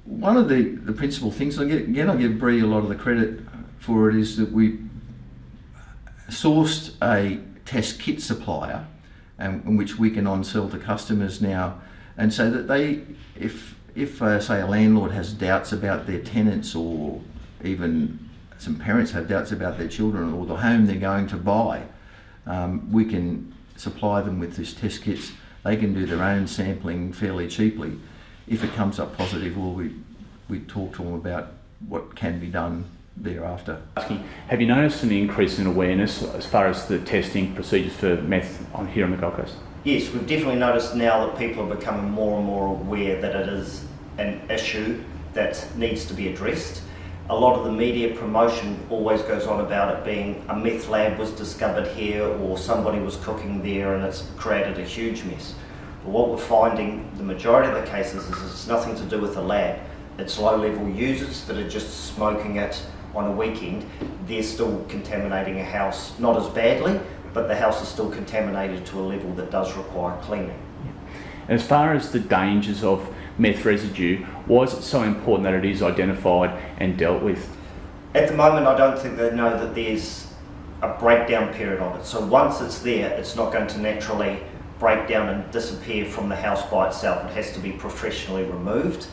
one of the principal things, I give Bree a lot of the credit for it, is that we sourced a test kit supplier, in which we can on-sell to customers now, and so that they, if say a landlord has doubts about their tenants, or even some parents have doubts about their children or the home they're going to buy, we can supply them with this test kits. They can do their own sampling fairly cheaply. If it comes up positive, well, we talk to them about what can be done thereafter. Have you noticed an increase in awareness as far as the testing procedures for meth here on the Gold Coast? Yes, we've definitely noticed now that people are becoming more and more aware that it is an issue that needs to be addressed. A lot of the media promotion always goes on about it being a meth lab was discovered here, or somebody was cooking there and it's created a huge mess. But what we're finding, the majority of the cases, is it's nothing to do with the lab. It's low-level users that are just smoking it on a weekend. They're still contaminating a house, not as badly, but the house is still contaminated to a level that does require cleaning. As far as the dangers of meth residue, why is it so important that it is identified and dealt with? At the moment, I don't think they know that there's a breakdown period of it. So once it's there, it's not going to naturally break down and disappear from the house by itself. It has to be professionally removed.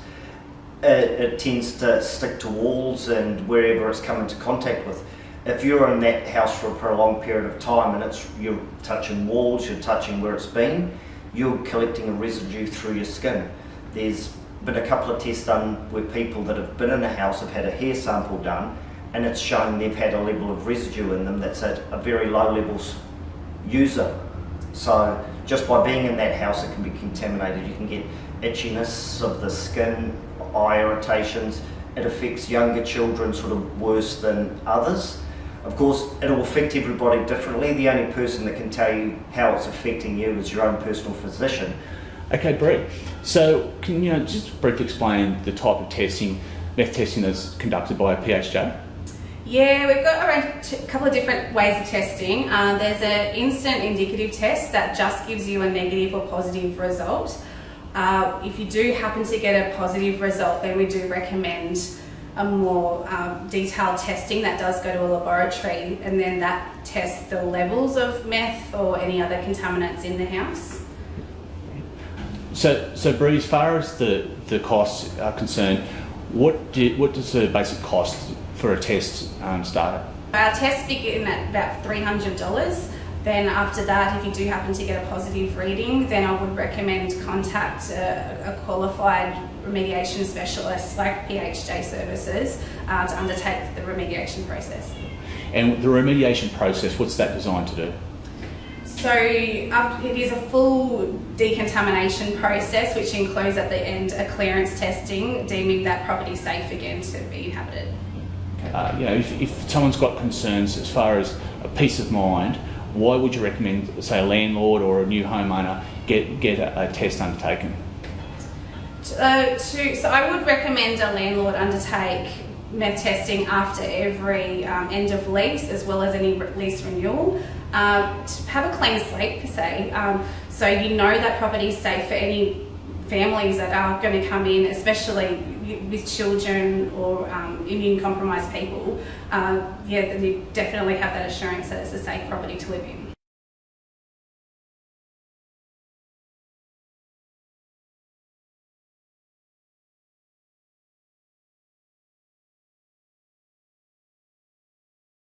It tends to stick to walls and wherever it's come into contact with. If you're in that house for a prolonged period of time and you're touching walls, you're touching where it's been, you're collecting a residue through your skin. There's been a couple of tests done where people that have been in a house have had a hair sample done, and it's shown they've had a level of residue in them that's at a very low level user. So just by being in that house, it can be contaminated. You can get itchiness of the skin, eye irritations. It affects younger children sort of worse than others. Of course, it'll affect everybody differently. The only person that can tell you how it's affecting you is your own personal physician. Okay, Bree. So can you just briefly explain the type of testing, meth testing, that's conducted by PHJ? Yeah, we've got a couple of different ways of testing. There's an instant indicative test that just gives you a negative or positive result. If you do happen to get a positive result, then we do recommend a more detailed testing that does go to a laboratory, and then that tests the levels of meth or any other contaminants in the house. So Bree, as far as the costs are concerned, what does the basic cost for a test start at? Our tests begin at about $300. Then after that, if you do happen to get a positive reading, then I would recommend contact a qualified remediation specialist like PHJ services to undertake the remediation process. And the remediation process, what's that designed to do? So it is a full decontamination process, which includes at the end a clearance testing, deeming that property safe again to be inhabited. If someone's got concerns as far as a peace of mind, why would you recommend, say, a landlord or a new homeowner get a test undertaken? So I would recommend a landlord undertake meth testing after every end of lease, as well as any lease renewal, to have a clean slate per se, so you know that property is safe for any families that are going to come in, especially with children or immune compromised people. You definitely have that assurance that it's a safe property to live in.